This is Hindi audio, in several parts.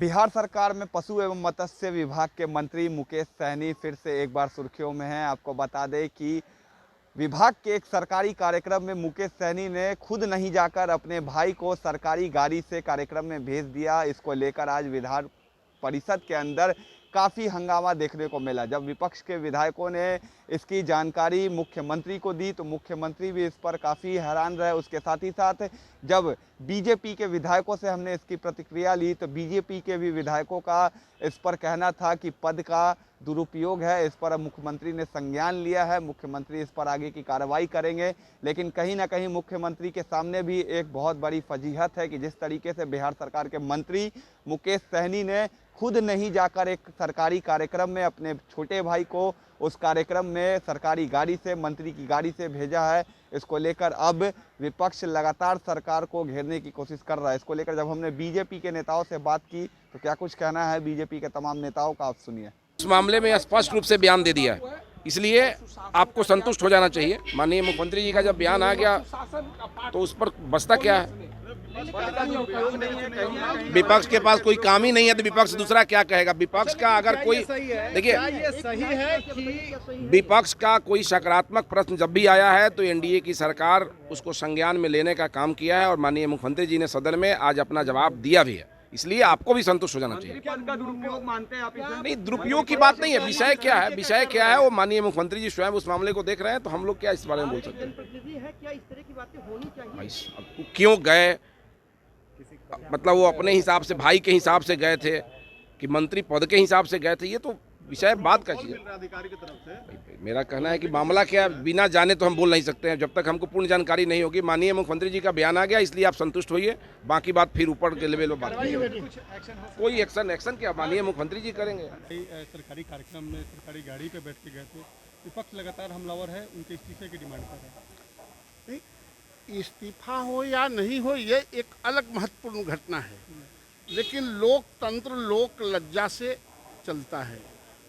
बिहार सरकार में पशु एवं मत्स्य विभाग के मंत्री मुकेश सहनी फिर से एक बार सुर्खियों में हैं। आपको बता दें कि विभाग के एक सरकारी कार्यक्रम में मुकेश सहनी ने खुद नहीं जाकर अपने भाई को सरकारी गाड़ी से कार्यक्रम में भेज दिया। इसको लेकर आज विधान परिषद के अंदर काफ़ी हंगामा देखने को मिला। जब विपक्ष के विधायकों ने इसकी जानकारी मुख्यमंत्री को दी तो मुख्यमंत्री भी इस पर काफ़ी हैरान रहे। उसके साथ ही साथ जब बीजेपी के विधायकों से हमने इसकी प्रतिक्रिया ली तो बीजेपी के भी विधायकों का इस पर कहना था कि पद का दुरुपयोग है। इस पर मुख्यमंत्री ने संज्ञान लिया है, मुख्यमंत्री इस पर आगे की कार्रवाई करेंगे। लेकिन कहीं ना कहीं मुख्यमंत्री के सामने भी एक बहुत बड़ी फजीहत है कि जिस तरीके से बिहार सरकार के मंत्री मुकेश सहनी ने खुद नहीं जाकर एक सरकारी कार्यक्रम में अपने छोटे भाई को उस कार्यक्रम में सरकारी गाड़ी से, मंत्री की गाड़ी से भेजा है। इसको लेकर अब विपक्ष लगातार सरकार को घेरने की कोशिश कर रहा है। इसको लेकर जब हमने बीजेपी के नेताओं से बात की तो क्या कुछ कहना है बीजेपी के तमाम नेताओं का, आप सुनिए। इस मामले में स्पष्ट रूप से बयान दे दिया है, इसलिए आपको संतुष्ट हो जाना चाहिए। माननीय मुख्यमंत्री जी का जब बयान आ गया तो उस पर बचता क्या है? विपक्ष के पास कोई काम ही नहीं है तो विपक्ष दूसरा क्या कहेगा? विपक्ष का अगर कोई, देखिए, सही है कि विपक्ष का कोई सकारात्मक प्रश्न जब भी आया है तो एनडीए की सरकार उसको संज्ञान में लेने का काम किया है और माननीय मुख्यमंत्री जी ने सदन में आज अपना जवाब दिया भी है। इसलिए आपको भी संतुष्ट हो जाना चाहिए। दुरुपयोग मानते हैं आप इसे? नहीं, दुरुपयोग की बात नहीं है। विषय क्या है, विषय क्या है वो माननीय मुख्यमंत्री जी स्वयं उस मामले को देख रहे हैं, तो हम लोग क्या इस बारे में बोल सकते हैं? क्यों गए, मतलब वो अपने हिसाब से, भाई के हिसाब से गए थे कि मंत्री पद के हिसाब से गए थे, ये तो विषय बात का चीज है। मेरा कहना है कि मामला क्या है, बिना जाने तो हम बोल नहीं सकते हैं जब तक हमको पूर्ण जानकारी नहीं होगी। माननीय मुख्यमंत्री जी का बयान आ गया, इसलिए आप संतुष्ट होइए, बाकी बात फिर ऊपर के लेवल पर बात करेंगे। कोई एक्शन क्या माननीय मुख्यमंत्री जी करेंगे। सरकारी कार्यक्रम में सरकारी गाड़ी पे बैठ के गए थे, विपक्ष लगातार हमलावर है, उनके इस्तीफे की डिमांड कर रहे हैं। इस्तीफा हो या नहीं हो, ये एक अलग महत्वपूर्ण घटना है, लेकिन लोकतंत्र लोक लज्जा से चलता है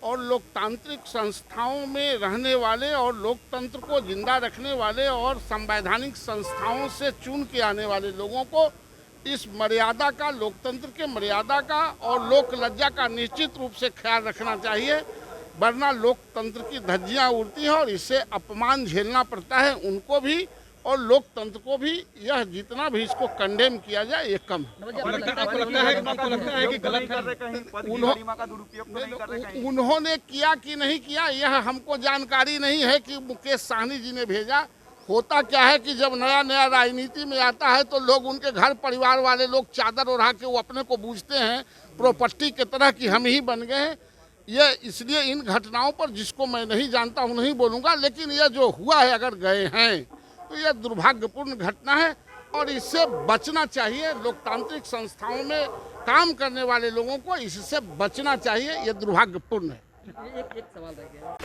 और लोकतांत्रिक संस्थाओं में रहने वाले और लोकतंत्र को जिंदा रखने वाले और संवैधानिक संस्थाओं से चुन के आने वाले लोगों को इस मर्यादा का, लोकतंत्र के मर्यादा का और लोक लज्जा का निश्चित रूप से ख्याल रखना चाहिए, वरना लोकतंत्र की धज्जियां उड़ती हैं और इससे अपमान झेलना पड़ता है उनको भी और लोकतंत्र को भी। यह जितना भी इसको कंडेम किया जाए ये कम है। उन्होंने किया कि नहीं किया यह हमको जानकारी नहीं है कि मुकेश सहनी जी ने भेजा। होता क्या है कि जब नया नया राजनीति में आता है तो लोग, उनके घर परिवार वाले लोग चादर ओढ़ा के वो अपने को बूझते हैं प्रॉपर्टी की तरह कि हम ही बन गए हैं। ये इसलिए इन घटनाओं पर जिसको मैं नहीं जानता हूँ नहीं बोलूँगा, लेकिन यह जो हुआ है अगर गए हैं तो यह दुर्भाग्यपूर्ण घटना है और इससे बचना चाहिए। लोकतांत्रिक संस्थाओं में काम करने वाले लोगों को इससे बचना चाहिए, यह दुर्भाग्यपूर्ण है। एक सवाल रह गया।